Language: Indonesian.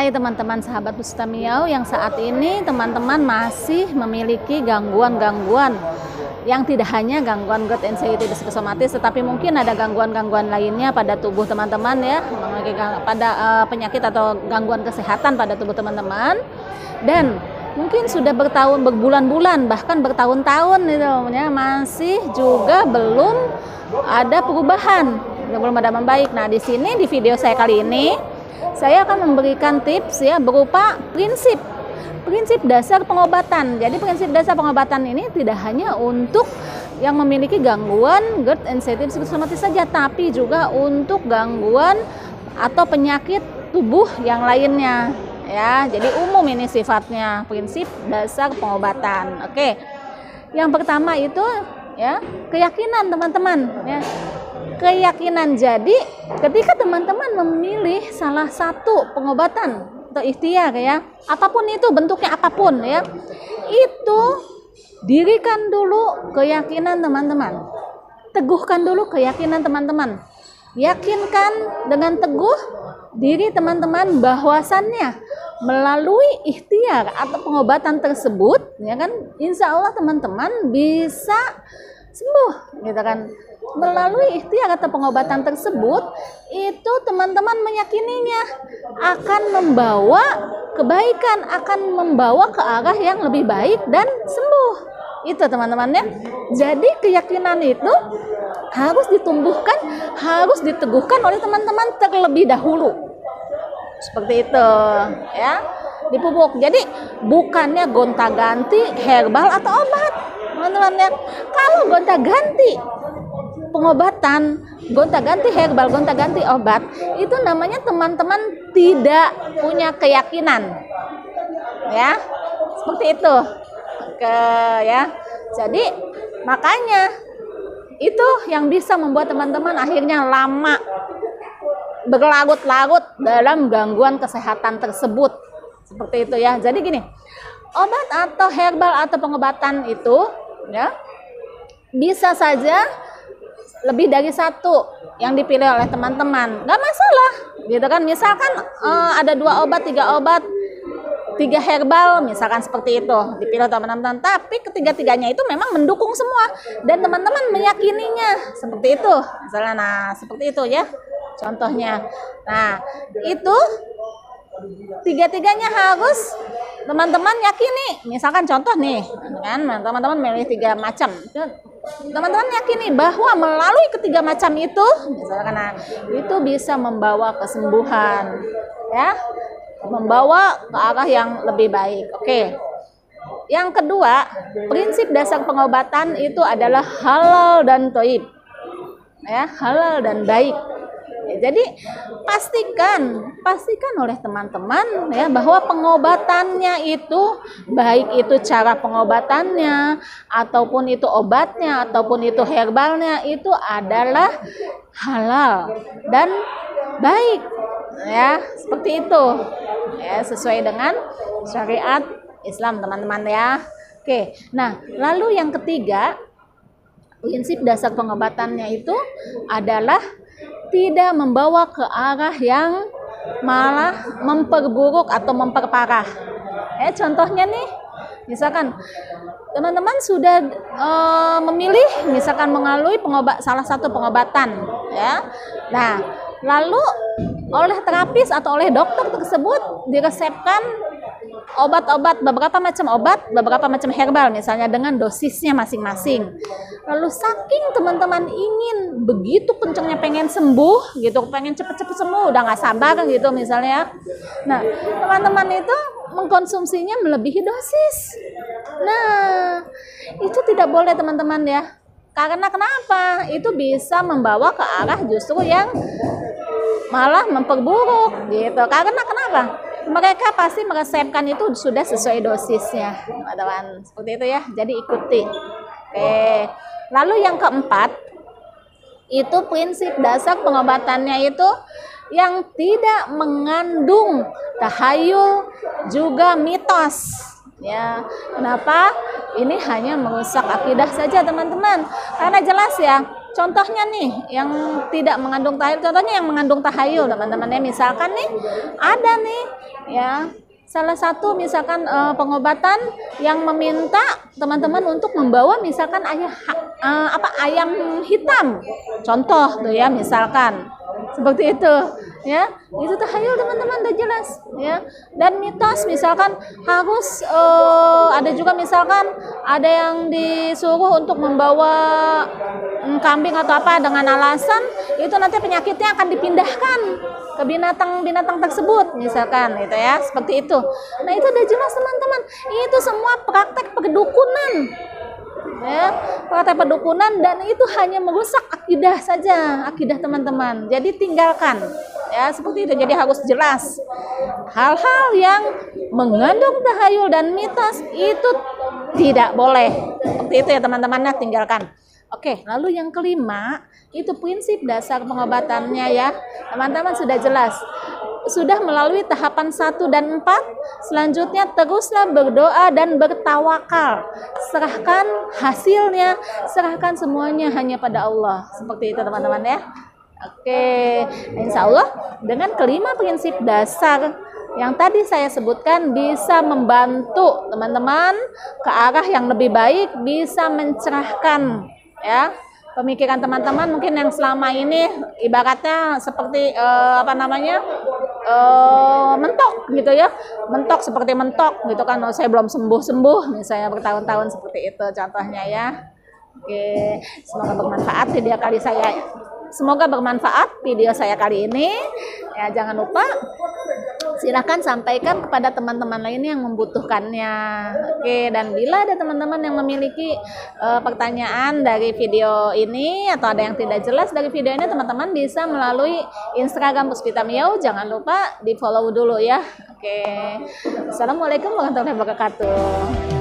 Hai teman-teman sahabat Bustamiau yang saat ini teman-teman masih memiliki gangguan-gangguan yang tidak hanya gangguan GERD anxiety psikosomatis, tetapi mungkin ada gangguan-gangguan lainnya pada tubuh teman-teman ya, pada penyakit atau gangguan kesehatan pada tubuh teman-teman, dan mungkin sudah berbulan-bulan bahkan bertahun-tahun gitu ya, masih juga belum ada perubahan, belum ada membaik. Nah, di sini di video saya kali ini saya akan memberikan tips ya berupa prinsip dasar pengobatan. Jadi prinsip dasar pengobatan ini tidak hanya untuk yang memiliki gangguan GERD anxiety psikosomatis saja, tapi juga untuk gangguan atau penyakit tubuh yang lainnya ya. Jadi umum ini sifatnya prinsip dasar pengobatan. Oke. Yang pertama itu ya keyakinan teman-teman ya. Keyakinan. Jadi ketika teman-teman memilih salah satu pengobatan atau ikhtiar ya, apapun itu bentuknya apapun ya, itu dirikan dulu keyakinan teman-teman, teguhkan dulu keyakinan teman-teman, yakinkan dengan teguh diri teman-teman bahwasannya melalui ikhtiar atau pengobatan tersebut ya kan, insya Allah teman-teman bisa sembuh gitu kan. Melalui ikhtiar atau pengobatan tersebut itu teman-teman meyakininya akan membawa kebaikan, akan membawa ke arah yang lebih baik dan sembuh. Itu teman-teman ya. Jadi keyakinan itu harus ditumbuhkan, harus diteguhkan oleh teman-teman terlebih dahulu. Seperti itu ya, dipupuk. Jadi bukannya gonta-ganti herbal atau obat teman-teman ya. Kalau gonta-ganti pengobatan, gonta-ganti herbal, gonta-ganti obat, itu namanya teman-teman tidak punya keyakinan ya, seperti itu. Oke ya, jadi makanya itu yang bisa membuat teman-teman akhirnya lama berlarut-larut dalam gangguan kesehatan tersebut, seperti itu ya. Jadi gini, obat atau herbal atau pengobatan itu ya bisa saja lebih dari satu yang dipilih oleh teman-teman, nggak masalah gitu kan. Misalkan ada 2 obat, 3 obat, 3 herbal misalkan, seperti itu dipilih teman-teman, tapi ketiga-tiganya itu memang mendukung semua dan teman-teman meyakininya, seperti itu misalnya. Nah seperti itu ya contohnya. Nah itu tiga-tiganya harus teman-teman yakini. Misalkan contoh nih kan, teman-teman milih 3 macam, teman-teman yakini bahwa melalui ketiga macam itu misalkan, nah, itu bisa membawa kesembuhan ya, membawa ke arah yang lebih baik. Oke. Yang kedua, prinsip dasar pengobatan itu adalah halal dan thayyib ya, halal dan baik. Jadi pastikan oleh teman-teman ya bahwa pengobatannya itu, baik itu cara pengobatannya ataupun itu obatnya ataupun itu herbalnya, itu adalah halal dan baik ya, seperti itu ya, sesuai dengan syariat Islam teman-teman ya. Oke. Nah lalu yang ketiga, prinsip dasar pengobatannya itu adalah tidak membawa ke arah yang malah memperburuk atau memperparah. Contohnya nih, misalkan teman-teman sudah memilih misalkan melalui salah satu pengobatan ya. Nah, lalu oleh terapis atau oleh dokter tersebut diresepkan beberapa macam herbal misalnya dengan dosisnya masing-masing. Lalu saking teman-teman ingin begitu kencengnya pengen sembuh gitu, pengen cepet-cepet sembuh, udah nggak sabar gitu misalnya. Nah teman-teman itu mengkonsumsinya melebihi dosis. Nah itu tidak boleh teman-teman ya. Karena kenapa? Itu bisa membawa ke arah justru yang malah memperburuk gitu. Karena kenapa? Mereka pasti meresepkan itu sudah sesuai dosisnya teman-teman, seperti itu ya. Jadi ikuti. Oke. Lalu yang keempat, itu prinsip dasar pengobatannya itu yang tidak mengandung tahayul juga mitos ya. Kenapa? Ini hanya merusak akidah saja teman-teman. Karena jelas ya, contohnya nih yang tidak mengandung tahayul, contohnya yang mengandung tahayul teman-teman ya. Misalkan nih ada nih ya salah satu misalkan pengobatan yang meminta teman-teman untuk membawa misalkan ayam hitam, contoh tuh ya, misalkan seperti itu ya, itu tahayul teman-teman, udah jelas ya. Dan mitos misalkan harus ada juga misalkan ada yang disuruh untuk membawa kambing atau apa dengan alasan itu nanti penyakitnya akan dipindahkan ke binatang-binatang tersebut misalkan itu ya, seperti itu. Nah itu udah jelas teman-teman, itu semua praktek perdukunan ya, praktek perdukunan, dan itu hanya merusak akidah saja, akidah teman-teman. Jadi tinggalkan ya, seperti itu. Jadi harus jelas hal-hal yang mengandung tahayul dan mitos itu tidak boleh, seperti itu ya teman-teman, tinggalkan. Oke, lalu yang kelima itu prinsip dasar pengobatannya ya teman-teman, sudah jelas, sudah melalui tahapan 1 dan 4. Selanjutnya teruslah berdoa dan bertawakal, serahkan hasilnya, serahkan semuanya hanya pada Allah, seperti itu teman-teman ya. Oke, insya Allah dengan kelima prinsip dasar yang tadi saya sebutkan bisa membantu teman-teman ke arah yang lebih baik, bisa mencerahkan ya pemikiran teman-teman mungkin yang selama ini ibaratnya seperti mentok gitu ya, mentok seperti mentok gitu kan, saya belum sembuh misalnya bertahun-tahun, seperti itu contohnya ya. Oke, semoga bermanfaat video saya kali ini ya. Jangan lupa silahkan sampaikan kepada teman-teman lainnya yang membutuhkannya. Oke, dan bila ada teman-teman yang memiliki pertanyaan dari video ini atau ada yang tidak jelas dari video ini, teman-teman bisa melalui Instagram Puspita Miyau. Jangan lupa di follow dulu ya. Oke, assalamualaikum warahmatullahi wabarakatuh.